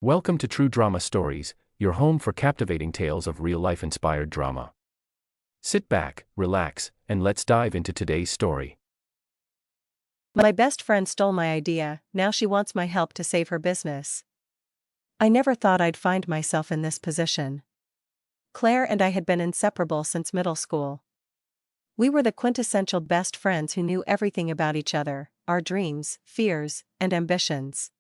Welcome to True Drama Stories, your home for captivating tales of real-life inspired drama. Sit back, relax, and let's dive into today's story. My best friend stole my idea, now she wants my help to save her business. I never thought I'd find myself in this position. Claire and I had been inseparable since middle school. We were the quintessential best friends who knew everything about each other, our dreams, fears, and ambitions.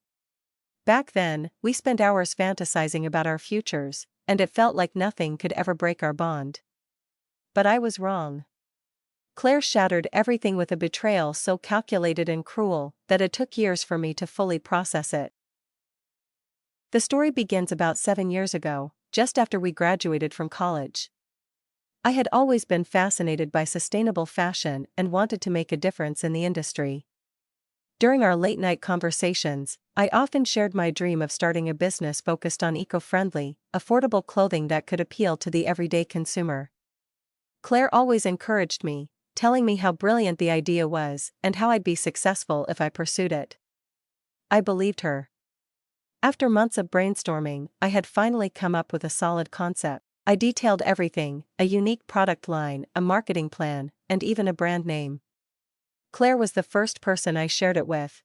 Back then, we spent hours fantasizing about our futures, and it felt like nothing could ever break our bond. But I was wrong. Claire shattered everything with a betrayal so calculated and cruel that it took years for me to fully process it. The story begins about 7 years ago, just after we graduated from college. I had always been fascinated by sustainable fashion and wanted to make a difference in the industry. During our late-night conversations, I often shared my dream of starting a business focused on eco-friendly, affordable clothing that could appeal to the everyday consumer. Claire always encouraged me, telling me how brilliant the idea was and how I'd be successful if I pursued it. I believed her. After months of brainstorming, I had finally come up with a solid concept. I detailed everything: a unique product line, a marketing plan, and even a brand name. Claire was the first person I shared it with.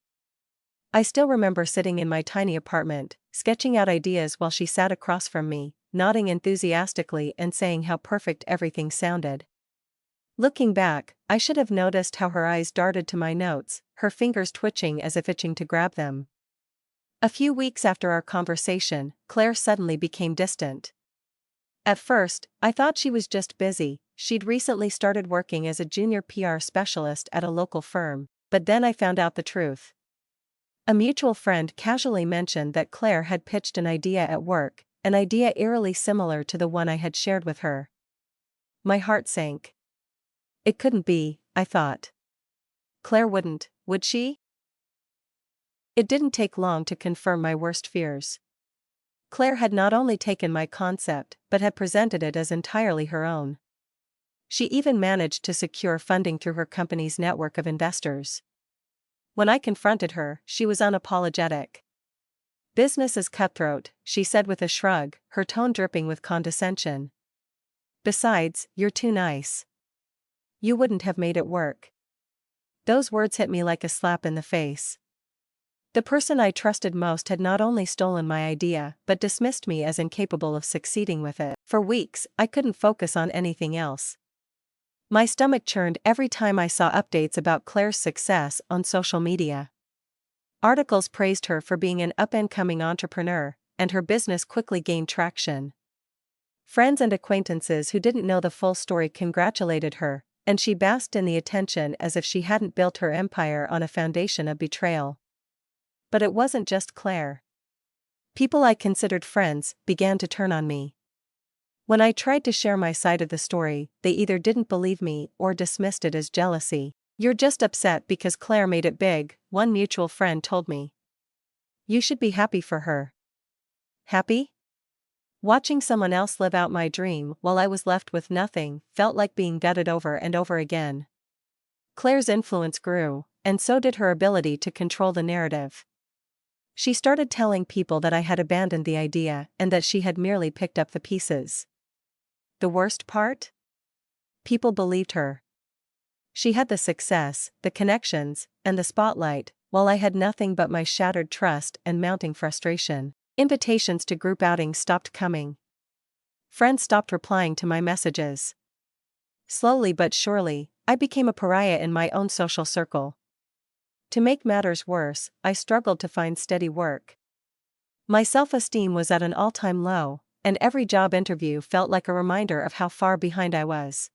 I still remember sitting in my tiny apartment, sketching out ideas while she sat across from me, nodding enthusiastically and saying how perfect everything sounded. Looking back, I should have noticed how her eyes darted to my notes, her fingers twitching as if itching to grab them. A few weeks after our conversation, Claire suddenly became distant. At first, I thought she was just busy. She'd recently started working as a junior PR specialist at a local firm, but then I found out the truth. A mutual friend casually mentioned that Claire had pitched an idea at work, an idea eerily similar to the one I had shared with her. My heart sank. It couldn't be, I thought. Claire wouldn't, would she? It didn't take long to confirm my worst fears. Claire had not only taken my concept, but had presented it as entirely her own. She even managed to secure funding through her company's network of investors. When I confronted her, she was unapologetic. "Business is cutthroat," she said with a shrug, her tone dripping with condescension. "Besides, you're too nice. You wouldn't have made it work." Those words hit me like a slap in the face. The person I trusted most had not only stolen my idea but dismissed me as incapable of succeeding with it. For weeks, I couldn't focus on anything else. My stomach churned every time I saw updates about Claire's success on social media. Articles praised her for being an up-and-coming entrepreneur, and her business quickly gained traction. Friends and acquaintances who didn't know the full story congratulated her, and she basked in the attention as if she hadn't built her empire on a foundation of betrayal. But it wasn't just Claire. People I considered friends began to turn on me. When I tried to share my side of the story, they either didn't believe me or dismissed it as jealousy. "You're just upset because Claire made it big," one mutual friend told me. "You should be happy for her." Happy? Watching someone else live out my dream while I was left with nothing felt like being gutted over and over again. Claire's influence grew, and so did her ability to control the narrative. She started telling people that I had abandoned the idea and that she had merely picked up the pieces. The worst part? People believed her. She had the success, the connections, and the spotlight, while I had nothing but my shattered trust and mounting frustration. Invitations to group outings stopped coming. Friends stopped replying to my messages. Slowly but surely, I became a pariah in my own social circle. To make matters worse, I struggled to find steady work. My self-esteem was at an all-time low, and every job interview felt like a reminder of how far behind I was.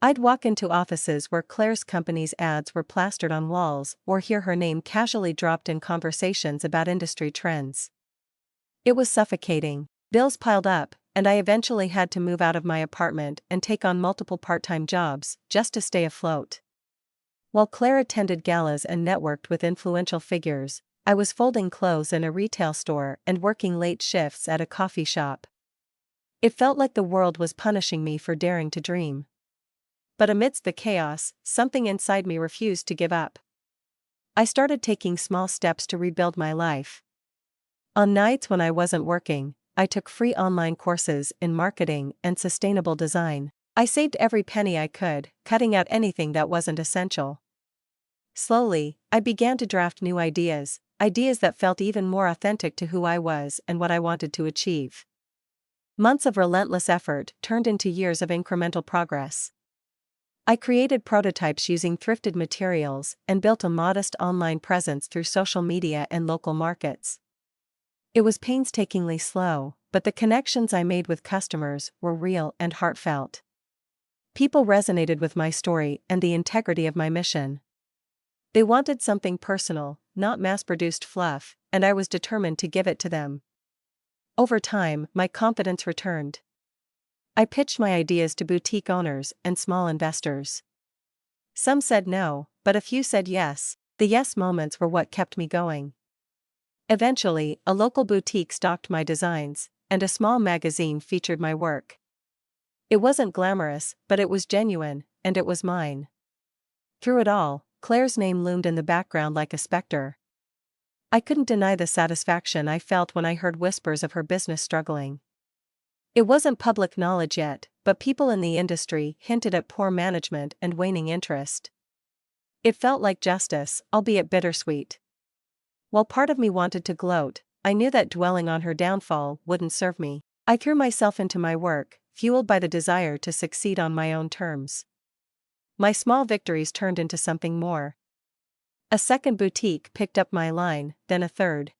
I'd walk into offices where Claire's company's ads were plastered on walls or hear her name casually dropped in conversations about industry trends. It was suffocating. Bills piled up, and I eventually had to move out of my apartment and take on multiple part-time jobs just to stay afloat. While Claire attended galas and networked with influential figures, I was folding clothes in a retail store and working late shifts at a coffee shop. It felt like the world was punishing me for daring to dream. But amidst the chaos, something inside me refused to give up. I started taking small steps to rebuild my life. On nights when I wasn't working, I took free online courses in marketing and sustainable design. I saved every penny I could, cutting out anything that wasn't essential. Slowly, I began to draft new ideas that felt even more authentic to who I was and what I wanted to achieve. Months of relentless effort turned into years of incremental progress. I created prototypes using thrifted materials and built a modest online presence through social media and local markets. It was painstakingly slow, but the connections I made with customers were real and heartfelt. People resonated with my story and the integrity of my mission. They wanted something personal, not mass-produced fluff, and I was determined to give it to them. Over time, my confidence returned. I pitched my ideas to boutique owners and small investors. Some said no, but a few said yes. The yes moments were what kept me going. Eventually, a local boutique stocked my designs, and a small magazine featured my work. It wasn't glamorous, but it was genuine, and it was mine. Through it all, Claire's name loomed in the background like a specter. I couldn't deny the satisfaction I felt when I heard whispers of her business struggling. It wasn't public knowledge yet, but people in the industry hinted at poor management and waning interest. It felt like justice, albeit bittersweet. While part of me wanted to gloat, I knew that dwelling on her downfall wouldn't serve me. I threw myself into my work, fueled by the desire to succeed on my own terms. My small victories turned into something more. A second boutique picked up my line, then a third.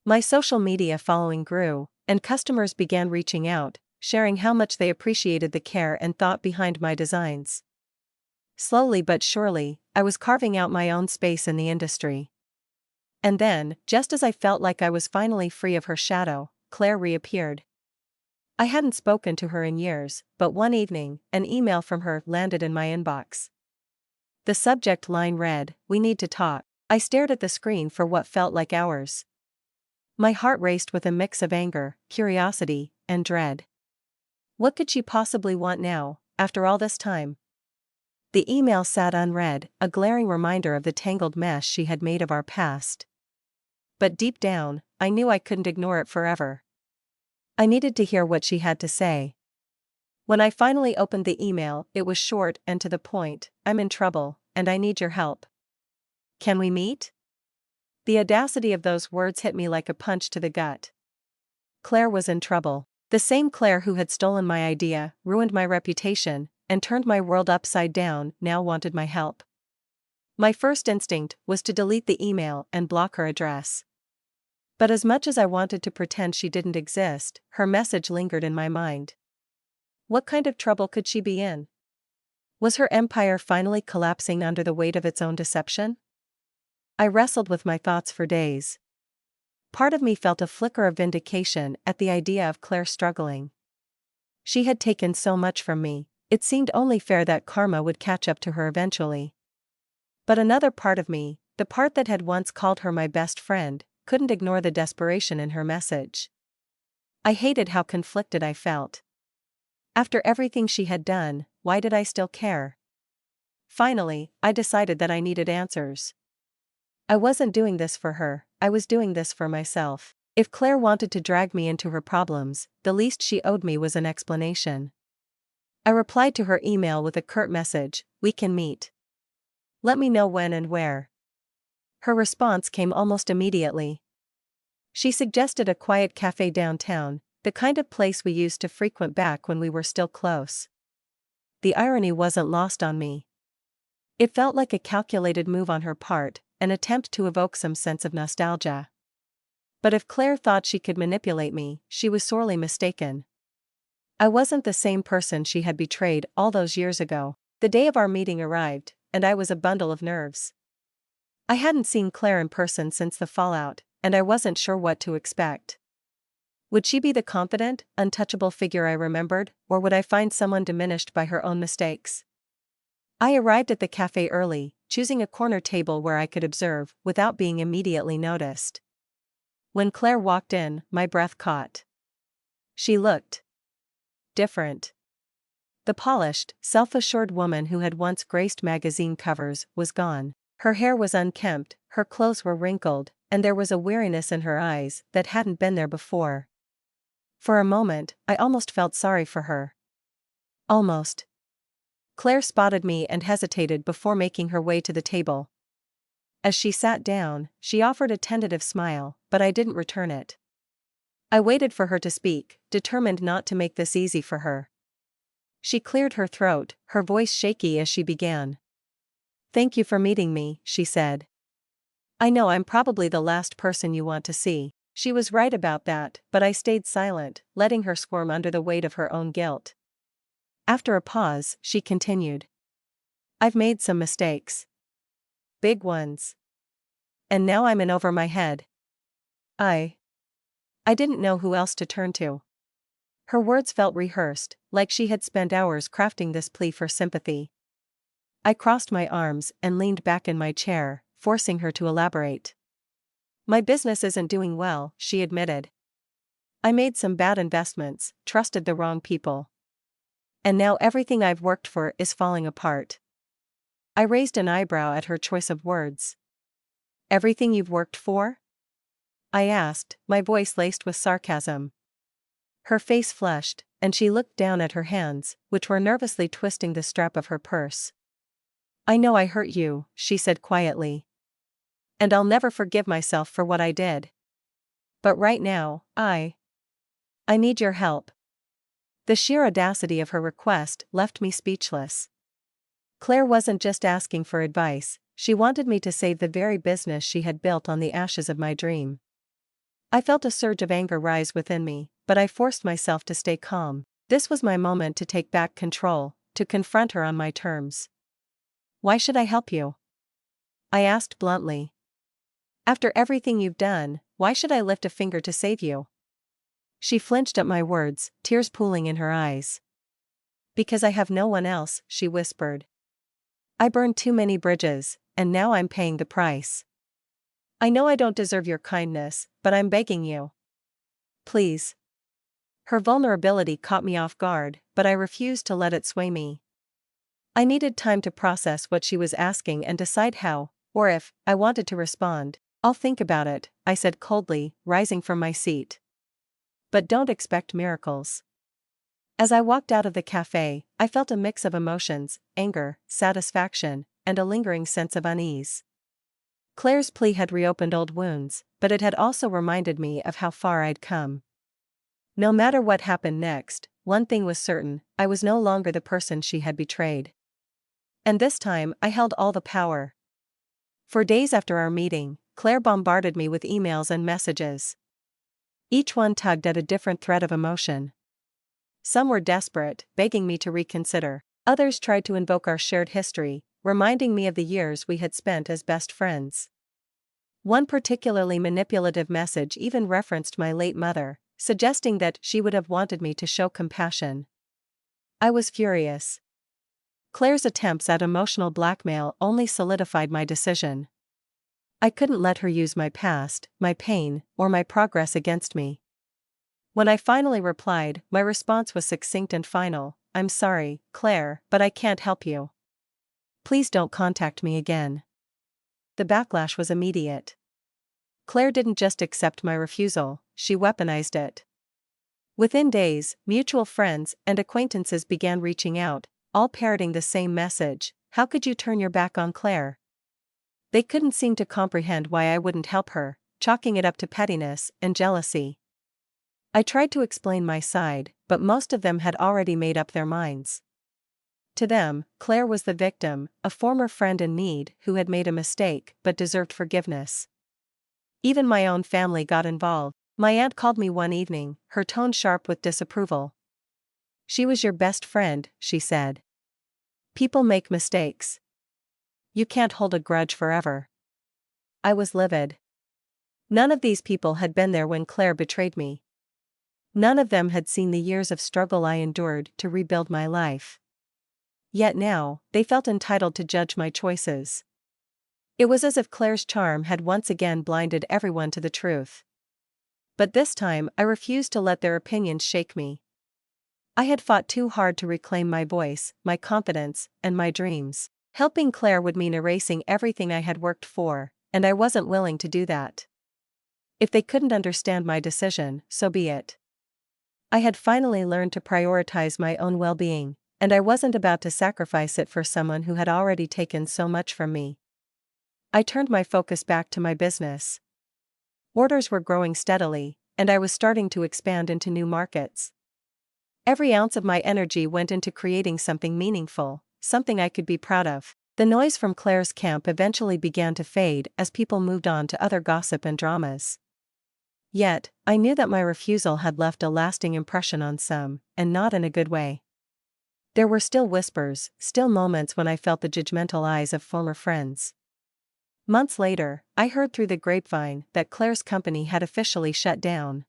My social media following grew, and customers began reaching out, sharing how much they appreciated the care and thought behind my designs. Slowly but surely, I was carving out my own space in the industry. And then, just as I felt like I was finally free of her shadow, Claire reappeared. I hadn't spoken to her in years, but one evening, an email from her landed in my inbox. The subject line read, "We need to talk." I stared at the screen for what felt like hours. My heart raced with a mix of anger, curiosity, and dread. What could she possibly want now, after all this time? The email sat unread, a glaring reminder of the tangled mess she had made of our past. But deep down, I knew I couldn't ignore it forever. I needed to hear what she had to say. When I finally opened the email, it was short and to the point. "I'm in trouble, and I need your help. Can we meet?" The audacity of those words hit me like a punch to the gut. Claire was in trouble. The same Claire who had stolen my idea, ruined my reputation, and turned my world upside down, now wanted my help. My first instinct was to delete the email and block her address. But as much as I wanted to pretend she didn't exist, her message lingered in my mind. What kind of trouble could she be in? Was her empire finally collapsing under the weight of its own deception? I wrestled with my thoughts for days. Part of me felt a flicker of vindication at the idea of Claire struggling. She had taken so much from me, it seemed only fair that karma would catch up to her eventually. But another part of me, the part that had once called her my best friend, couldn't ignore the desperation in her message. I hated how conflicted I felt. After everything she had done, why did I still care? Finally, I decided that I needed answers. I wasn't doing this for her, I was doing this for myself. If Claire wanted to drag me into her problems, the least she owed me was an explanation. I replied to her email with a curt message, "We can meet. Let me know when and where." Her response came almost immediately. She suggested a quiet cafe downtown, the kind of place we used to frequent back when we were still close. The irony wasn't lost on me. It felt like a calculated move on her part, an attempt to evoke some sense of nostalgia. But if Claire thought she could manipulate me, she was sorely mistaken. I wasn't the same person she had betrayed all those years ago. The day of our meeting arrived, and I was a bundle of nerves. I hadn't seen Claire in person since the fallout, and I wasn't sure what to expect. Would she be the confident, untouchable figure I remembered, or would I find someone diminished by her own mistakes? I arrived at the cafe early, choosing a corner table where I could observe without being immediately noticed. When Claire walked in, my breath caught. She looked different. The polished, self-assured woman who had once graced magazine covers was gone. Her hair was unkempt, her clothes were wrinkled, and there was a weariness in her eyes that hadn't been there before. For a moment, I almost felt sorry for her. Almost. Claire spotted me and hesitated before making her way to the table. As she sat down, she offered a tentative smile, but I didn't return it. I waited for her to speak, determined not to make this easy for her. She cleared her throat, her voice shaky as she began. "Thank you for meeting me," she said. "I know I'm probably the last person you want to see." She was right about that, but I stayed silent, letting her squirm under the weight of her own guilt. After a pause, she continued. "I've made some mistakes. Big ones. And now I'm in over my head. I didn't know who else to turn to." Her words felt rehearsed, like she had spent hours crafting this plea for sympathy. I crossed my arms and leaned back in my chair, forcing her to elaborate. "My business isn't doing well," she admitted. "I made some bad investments, trusted the wrong people. And now everything I've worked for is falling apart." I raised an eyebrow at her choice of words. "Everything you've worked for?" I asked, my voice laced with sarcasm. Her face flushed, and she looked down at her hands, which were nervously twisting the strap of her purse. "I know I hurt you," she said quietly. "And I'll never forgive myself for what I did. But right now, I need your help." The sheer audacity of her request left me speechless. Claire wasn't just asking for advice, she wanted me to save the very business she had built on the ashes of my dream. I felt a surge of anger rise within me, but I forced myself to stay calm. This was my moment to take back control, to confront her on my terms. "Why should I help you?" I asked bluntly. "After everything you've done, why should I lift a finger to save you?" She flinched at my words, tears pooling in her eyes. "Because I have no one else," she whispered. "I burned too many bridges, and now I'm paying the price. I know I don't deserve your kindness, but I'm begging you. Please." Her vulnerability caught me off guard, but I refused to let it sway me. I needed time to process what she was asking and decide how, or if, I wanted to respond. "I'll think about it," I said coldly, rising from my seat. "But don't expect miracles." As I walked out of the cafe, I felt a mix of emotions, anger, satisfaction, and a lingering sense of unease. Claire's plea had reopened old wounds, but it had also reminded me of how far I'd come. No matter what happened next, one thing was certain: I was no longer the person she had betrayed. And this time, I held all the power. For days after our meeting, Claire bombarded me with emails and messages. Each one tugged at a different thread of emotion. Some were desperate, begging me to reconsider. Others tried to invoke our shared history, reminding me of the years we had spent as best friends. One particularly manipulative message even referenced my late mother, suggesting that she would have wanted me to show compassion. I was furious. Claire's attempts at emotional blackmail only solidified my decision. I couldn't let her use my past, my pain, or my progress against me. When I finally replied, my response was succinct and final: "I'm sorry, Claire, but I can't help you. Please don't contact me again." The backlash was immediate. Claire didn't just accept my refusal, she weaponized it. Within days, mutual friends and acquaintances began reaching out, all parroting the same message: "How could you turn your back on Claire?" They couldn't seem to comprehend why I wouldn't help her, chalking it up to pettiness and jealousy. I tried to explain my side, but most of them had already made up their minds. To them, Claire was the victim, a former friend in need who had made a mistake but deserved forgiveness. Even my own family got involved. My aunt called me one evening, her tone sharp with disapproval. "She was your best friend," she said. "People make mistakes. You can't hold a grudge forever." I was livid. None of these people had been there when Claire betrayed me. None of them had seen the years of struggle I endured to rebuild my life. Yet now, they felt entitled to judge my choices. It was as if Claire's charm had once again blinded everyone to the truth. But this time, I refused to let their opinions shake me. I had fought too hard to reclaim my voice, my confidence, and my dreams. Helping Claire would mean erasing everything I had worked for, and I wasn't willing to do that. If they couldn't understand my decision, so be it. I had finally learned to prioritize my own well-being, and I wasn't about to sacrifice it for someone who had already taken so much from me. I turned my focus back to my business. Orders were growing steadily, and I was starting to expand into new markets. Every ounce of my energy went into creating something meaningful, something I could be proud of. The noise from Claire's camp eventually began to fade as people moved on to other gossip and dramas. Yet, I knew that my refusal had left a lasting impression on some, and not in a good way. There were still whispers, still moments when I felt the judgmental eyes of former friends. Months later, I heard through the grapevine that Claire's company had officially shut down.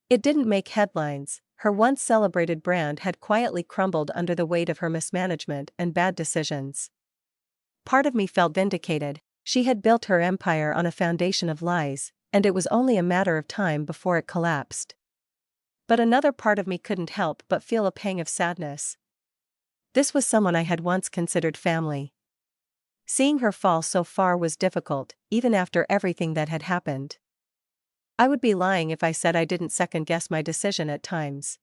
It didn't make headlines. Her once celebrated brand had quietly crumbled under the weight of her mismanagement and bad decisions. Part of me felt vindicated. She had built her empire on a foundation of lies, and it was only a matter of time before it collapsed. But another part of me couldn't help but feel a pang of sadness. This was someone I had once considered family. Seeing her fall so far was difficult, even after everything that had happened. I would be lying if I said I didn't second-guess my decision at times.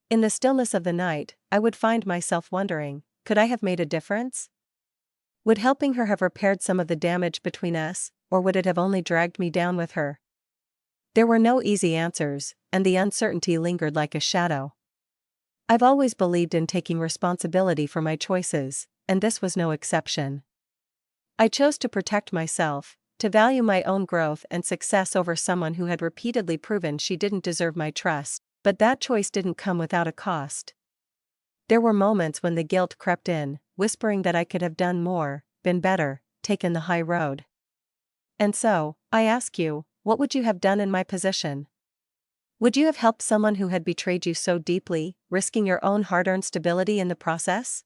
In the stillness of the night, I would find myself wondering, could I have made a difference? Would helping her have repaired some of the damage between us, or would it have only dragged me down with her? There were no easy answers, and the uncertainty lingered like a shadow. I've always believed in taking responsibility for my choices, and this was no exception. I chose to protect myself, to value my own growth and success over someone who had repeatedly proven she didn't deserve my trust, but that choice didn't come without a cost. There were moments when the guilt crept in, whispering that I could have done more, been better, taken the high road. And so, I ask you, what would you have done in my position? Would you have helped someone who had betrayed you so deeply, risking your own hard-earned stability in the process?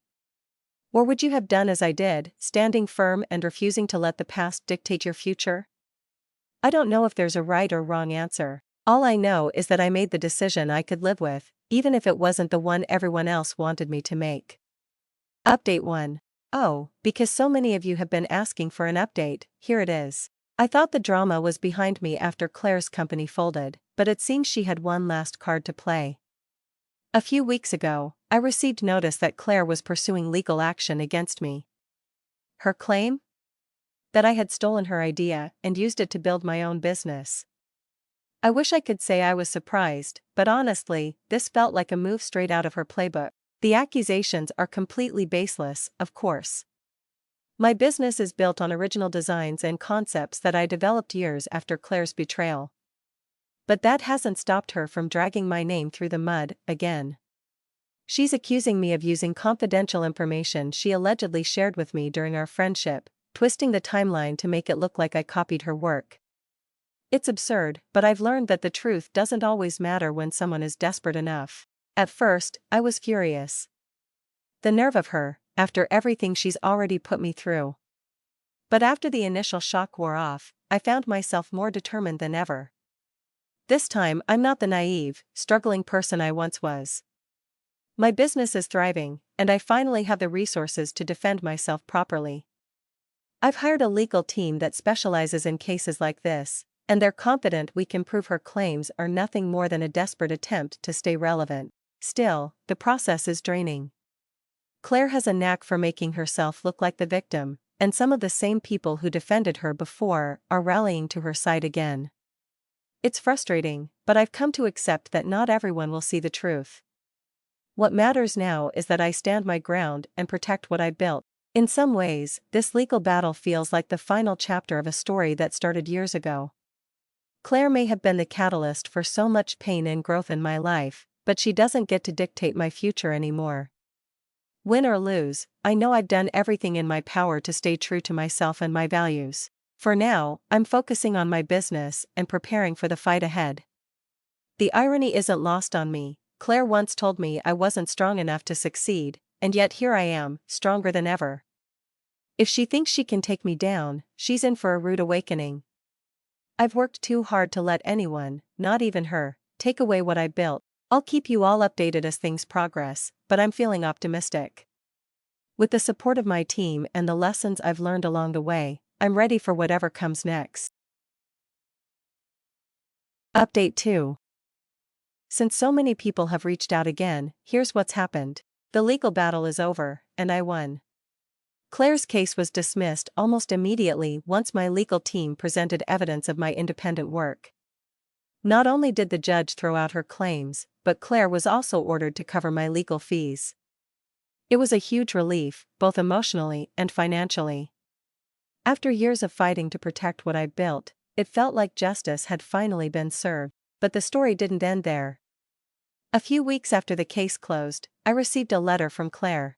Or would you have done as I did, standing firm and refusing to let the past dictate your future? I don't know if there's a right or wrong answer. All I know is that I made the decision I could live with, even if it wasn't the one everyone else wanted me to make. Update 1. Oh, because so many of you have been asking for an update, here it is. I thought the drama was behind me after Claire's company folded, but it seems she had one last card to play. A few weeks ago, I received notice that Claire was pursuing legal action against me. Her claim? That I had stolen her idea and used it to build my own business. I wish I could say I was surprised, but honestly, this felt like a move straight out of her playbook. The accusations are completely baseless, of course. My business is built on original designs and concepts that I developed years after Claire's betrayal. But that hasn't stopped her from dragging my name through the mud, again. She's accusing me of using confidential information she allegedly shared with me during our friendship, twisting the timeline to make it look like I copied her work. It's absurd, but I've learned that the truth doesn't always matter when someone is desperate enough. At first, I was furious. The nerve of her, after everything she's already put me through. But after the initial shock wore off, I found myself more determined than ever. This time I'm not the naive, struggling person I once was. My business is thriving, and I finally have the resources to defend myself properly. I've hired a legal team that specializes in cases like this, and they're confident we can prove her claims are nothing more than a desperate attempt to stay relevant. Still, the process is draining. Claire has a knack for making herself look like the victim, and some of the same people who defended her before are rallying to her side again. It's frustrating, but I've come to accept that not everyone will see the truth. What matters now is that I stand my ground and protect what I built. In some ways, this legal battle feels like the final chapter of a story that started years ago. Claire may have been the catalyst for so much pain and growth in my life, but she doesn't get to dictate my future anymore. Win or lose, I know I've done everything in my power to stay true to myself and my values. For now, I'm focusing on my business and preparing for the fight ahead. The irony isn't lost on me. Claire once told me I wasn't strong enough to succeed, and yet here I am, stronger than ever. If she thinks she can take me down, she's in for a rude awakening. I've worked too hard to let anyone, not even her, take away what I built. I'll keep you all updated as things progress, but I'm feeling optimistic. With the support of my team and the lessons I've learned along the way, I'm ready for whatever comes next. Update 2. Since so many people have reached out again, here's what's happened. The legal battle is over, and I won. Claire's case was dismissed almost immediately once my legal team presented evidence of my independent work. Not only did the judge throw out her claims, but Claire was also ordered to cover my legal fees. It was a huge relief, both emotionally and financially. After years of fighting to protect what I'd built, it felt like justice had finally been served, but the story didn't end there. A few weeks after the case closed, I received a letter from Claire.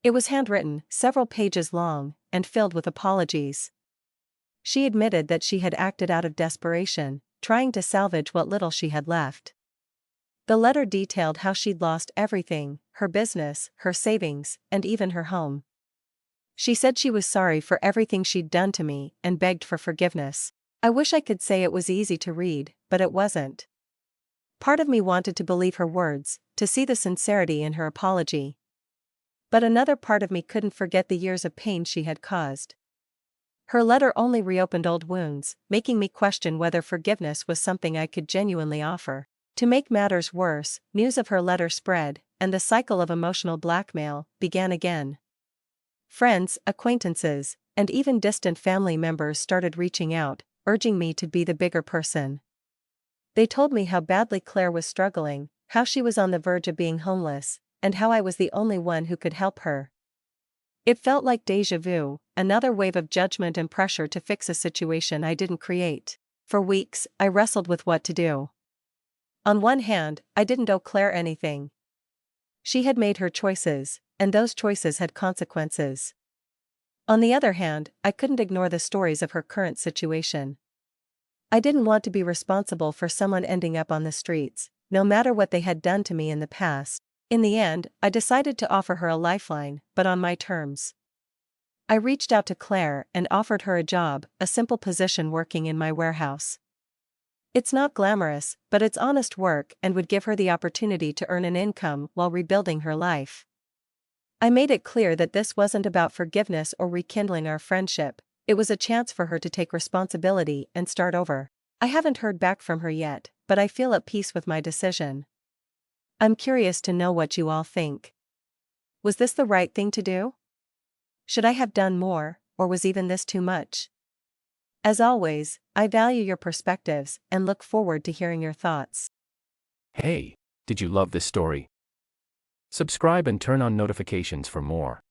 It was handwritten, several pages long, and filled with apologies. She admitted that she had acted out of desperation, trying to salvage what little she had left. The letter detailed how she'd lost everything: her business, her savings, and even her home. She said she was sorry for everything she'd done to me and begged for forgiveness. I wish I could say it was easy to read, but it wasn't. Part of me wanted to believe her words, to see the sincerity in her apology. But another part of me couldn't forget the years of pain she had caused. Her letter only reopened old wounds, making me question whether forgiveness was something I could genuinely offer. To make matters worse, news of her letter spread, and the cycle of emotional blackmail began again. Friends, acquaintances, and even distant family members started reaching out, urging me to be the bigger person. They told me how badly Claire was struggling, how she was on the verge of being homeless, and how I was the only one who could help her. It felt like déjà vu, another wave of judgment and pressure to fix a situation I didn't create. For weeks, I wrestled with what to do. On one hand, I didn't owe Claire anything. She had made her choices, and those choices had consequences. On the other hand, I couldn't ignore the stories of her current situation. I didn't want to be responsible for someone ending up on the streets, no matter what they had done to me in the past. In the end, I decided to offer her a lifeline, but on my terms. I reached out to Claire and offered her a job, a simple position working in my warehouse. It's not glamorous, but it's honest work and would give her the opportunity to earn an income while rebuilding her life. I made it clear that this wasn't about forgiveness or rekindling our friendship. It was a chance for her to take responsibility and start over. I haven't heard back from her yet, but I feel at peace with my decision. I'm curious to know what you all think. Was this the right thing to do? Should I have done more, or was even this too much? As always, I value your perspectives and look forward to hearing your thoughts. Hey, did you love this story? Subscribe and turn on notifications for more.